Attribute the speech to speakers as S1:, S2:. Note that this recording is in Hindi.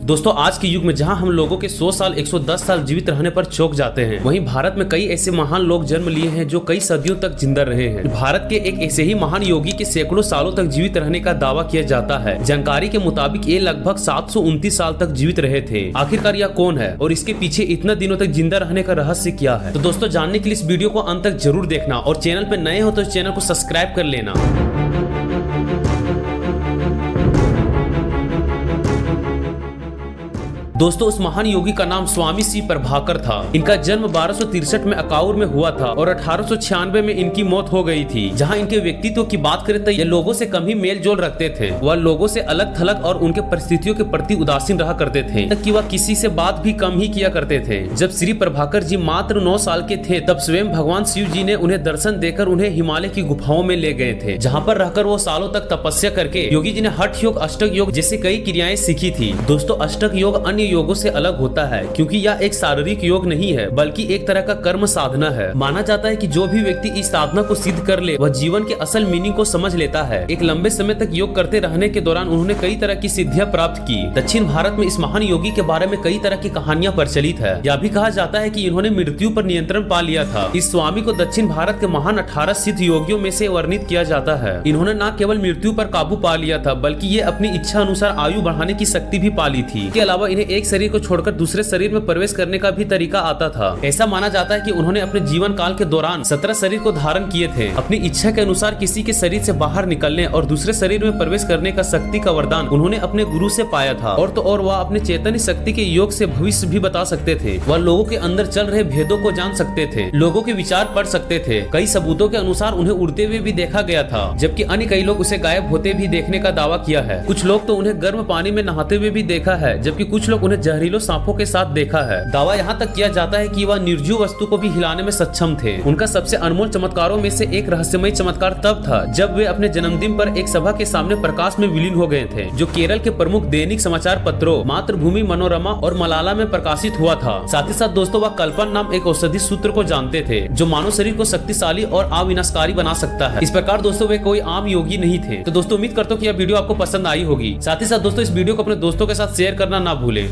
S1: दोस्तों आज के युग में जहां हम लोगों के 100 साल 110 साल जीवित रहने पर चौंक जाते हैं, वहीं भारत में कई ऐसे महान लोग जन्म लिए हैं जो कई सदियों तक जिंदा रहे हैं। भारत के एक ऐसे ही महान योगी के सैकड़ों सालों तक जीवित रहने का दावा किया जाता है। जानकारी के मुताबिक ये लगभग 729 साल तक जीवित रहे थे। आखिरकार यह कौन है और इसके पीछे इतना दिनों तक जिंदा रहने का रहस्य क्या है? तो दोस्तों जानने के लिए इस वीडियो को अंत तक जरूर देखना और चैनल पे नए हो तो इस चैनल को सब्सक्राइब कर लेना। दोस्तों उस महान योगी का नाम स्वामी श्री प्रभाकर था। इनका जन्म 1263 में अकाउर में हुआ था और 1896 में इनकी मौत हो गई थी। जहां इनके व्यक्तित्व की बात करें तो ये लोगों से कम ही मेल जोल रखते थे। वह लोगों से अलग थलग और उनके परिस्थितियों के प्रति उदासीन रहा करते थे, तक कि वह किसी से बात भी कम ही किया करते थे। जब श्री प्रभाकर जी मात्र 9 साल के थे तब स्वयं भगवान शिव जी ने उन्हें दर्शन देकर उन्हें हिमालय की गुफाओं में ले गए थे, जहाँ पर रहकर वो सालों तक तपस्या करके योगी जी ने हठ योग, अष्टक योग जैसे कई क्रियाएं सीखी थी। दोस्तों अष्टक योग अन्य योगों से अलग होता है क्योंकि यह एक शारीरिक योग नहीं है बल्कि एक तरह का कर्म साधना है। माना जाता है कि जो भी व्यक्ति इस साधना को सिद्ध कर ले वह जीवन के असल मीनिंग को समझ लेता है। एक लंबे समय तक योग करते रहने के दौरान उन्होंने कई तरह की सिद्धियां प्राप्त की। दक्षिण भारत में इस महान योगी के बारे में कई तरह की कहानियां प्रचलित है। यह भी कहा जाता है कि इन्होंने मृत्यु पर नियंत्रण पा लिया था। इस स्वामी को दक्षिण भारत के महान 18 सिद्ध योगियों में से वर्णित किया जाता है। इन्होंने न केवल मृत्यु पर काबू पा लिया था बल्कि ये अपनी इच्छा अनुसार आयु बढ़ाने की शक्ति भी पाली थी। इसके अलावा इन्हें एक शरीर को छोड़कर दूसरे शरीर में प्रवेश करने का भी तरीका आता था। ऐसा माना जाता है कि उन्होंने अपने जीवन काल के दौरान 17 शरीर को धारण किए थे। अपनी इच्छा के अनुसार किसी के शरीर से बाहर निकलने और दूसरे शरीर में प्रवेश करने का शक्ति का वरदान उन्होंने अपने गुरु से पाया था। और तो और वह अपने चैतन्य शक्ति के योग से भविष्य भी बता सकते थे। वह लोगों के अंदर चल रहे भेदों को जान सकते थे, लोगों के विचार पढ़ सकते थे। कई सबूतों के अनुसार उन्हें उड़ते हुए भी देखा गया था, जबकि अन्य कई लोग उसे गायब होते भी देखने का दावा किया है। कुछ लोग तो उन्हें गर्म पानी में नहाते हुए भी देखा है, जबकि कुछ लोग उन्हें जहरीलों सांपों के साथ देखा है। दावा यहाँ तक किया जाता है कि वह निर्जीव वस्तु को भी हिलाने में सक्षम थे। उनका सबसे अनमोल चमत्कारों में से एक रहस्यमय चमत्कार तब था जब वे अपने जन्मदिन पर एक सभा के सामने प्रकाश में विलीन हो गए थे, जो केरल के प्रमुख दैनिक समाचार पत्रों मातृभूमि, मनोरमा और मलाला में प्रकाशित हुआ था। साथ ही साथ दोस्तों वह कल्पन नाम एक औषधि सूत्र को जानते थे जो मानव शरीर को शक्तिशाली और अविनाशकारी बना सकता है। इस प्रकार दोस्तों वे कोई आम योगी नहीं थे। तो दोस्तों उम्मीद करता हूँ कि यह वीडियो आपको पसंद आई होगी। साथ ही साथ दोस्तों इस वीडियो को अपने दोस्तों के साथ शेयर करना ना भूलें।